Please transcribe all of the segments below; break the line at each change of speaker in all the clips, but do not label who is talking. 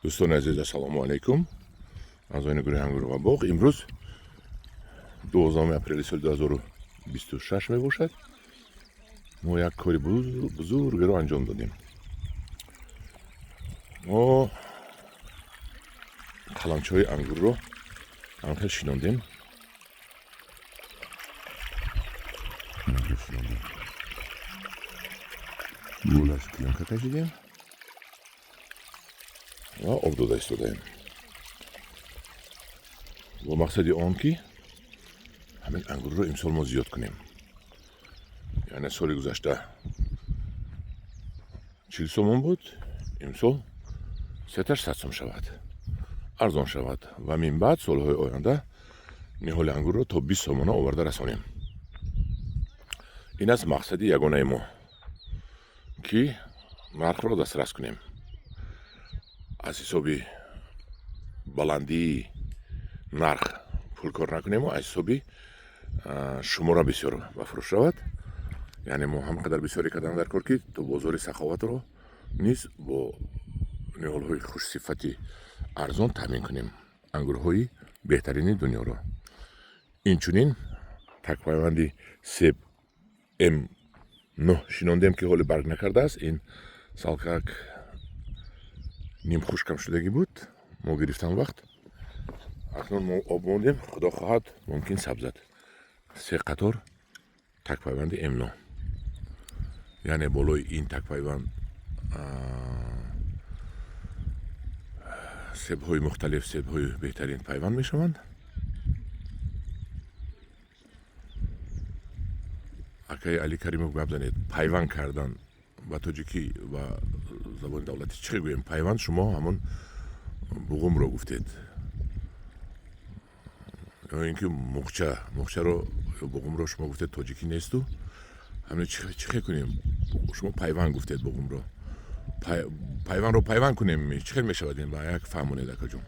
دوستان عزیز السلام علیکم. از این گروه انگور و باغ امروز 12 اپریل سال 2026 می باشد. ما یک کاری بزرگ رو انجام دادیم. ما قلمچهای انگور رو انقدر شیناندیم. گولش کلینکا کشیدیم و آب داده ایستادیم. با مقصد آن که همین انگور رو امسال ما زیاد کنیم. یعنی سال گذشته 40 سومون بود، امسال 300 سوم شود، ارزان شود و من بعد سالهای آینده نهال انگور رو تا 20 سومون آورده رسانیم. این از مقصد یگانه ما که نرخ رو دسترس کنیم. از حساب بلندی نرخ پول کار نکنیم و از حساب شماره بسیار بفروش شود. یعنی ما همقدر بسیاری کردن در کار که تو بازار سخاوت رو نیز با نهال‌های خوش صفتی ارزان تامین کنیم انگورهای بهترین دنیا رو. اینچنین تک پیوندی سیب M9 شیناندیم که حال برگ نکرده است. این سالکک نیم خشکم شدگی بود. ما گرفتم وقت اکنون ما آب موندیم. خدا خواهد ممکن سبزد 3 قطار تک پیوند M9. یعنی بالای این تک پیوند سیب های مختلف، سیب های بهترین پیوند می شوند. اکای علی کریموف گپ زنید پیوند کردن با تاجیکی و زبان دولتی چی گویم؟ پیوند شما همون بوغم رو گفتید یا اینکه مخچه رو بوغم رو شما گفتید تاجیکی نیستو. همین چی کنیم؟ شما پیوند گفتید بوغم رو. پیوند رو پیوند کنیم چی می شود؟ این با یک فهمونید اکا جون.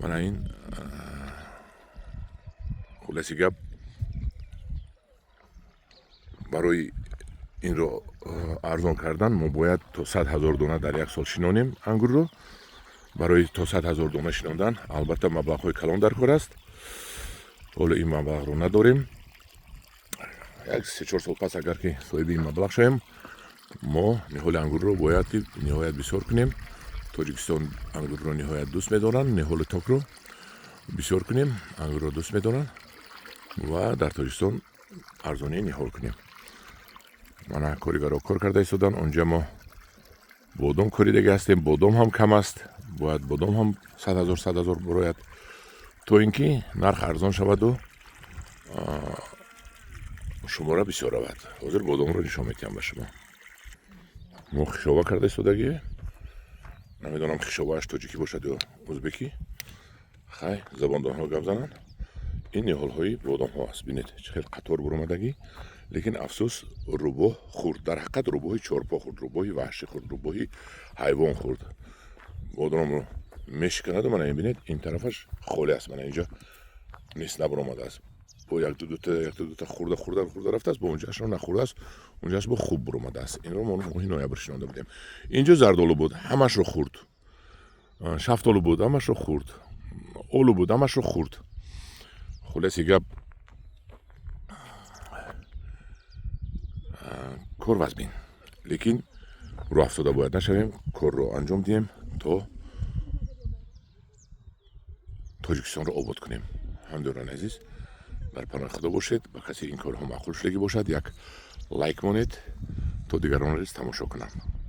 من این خلاصی گپ برای این رو ارزان کردن ما باید تا 100,000 دانه در یک سال شینانیم انگور رو. برای تا 100,000 دانه شیناندن البته مبلغ های کلان در کار است. حالا این مبلغ رو نداریم. یک 3-4 سال پس اگر که صاحب این مبلغ شویم ما نهال انگور رو باید نهایت بسیار کنیم. تاجیکستان انگور رو نهایت دوست می‌دارن. نهال تاک رو بسیار کنیم. انگور رو دوست می‌دارن و در تاجیکستان ارزانی نهال کنیم. من کارگر رو کار کرده ایستادن. اونجا ما بادام کاری دیگه هستیم. بادام هم کم است. باید بادام هم 100,000 براید تا اینکه نرخ ارزان شود و شماره بسیار رود. حاضر بادام رو نشان میتیم به شما. ما خشابه کرده ایستادگی. نمیدونم خشابهش تاجیکی باشد یا ازبکی. خیلی زباندان ها گپ زنن. این نهال های بادام ها است. بینید چقدر قطار برآمدگی. لیکن افسوس روباه خورد. در حقیقت روباه چهارپا خورد، روباه وحشی خورد، روباه حیوان خورد. بادام رو میشکند و من بینید این طرفش خالی است. من اینجا نیست نبرآمده است. با یک دو تا خورده رفته است. با اونجاش رو نخورده است. اونجاش با خوب برآمده است. این رو ما نویابر شینانده بودیم. اینجا زردآلو بود همش رو خورد. شفتالو بود همش رو خورد. آلو بود همش رو خورد. خلاصی گپ کار وزبین. لیکن رو افتاده باید نشویم. کار رو انجام دیم تا تاجیکستان رو آباد کنیم. همداران عزیز در پناه خدا باشید. با کسی این کار ها معقول شدگی باشد یک لایک مونید تا دیگران رو تماشا کنم.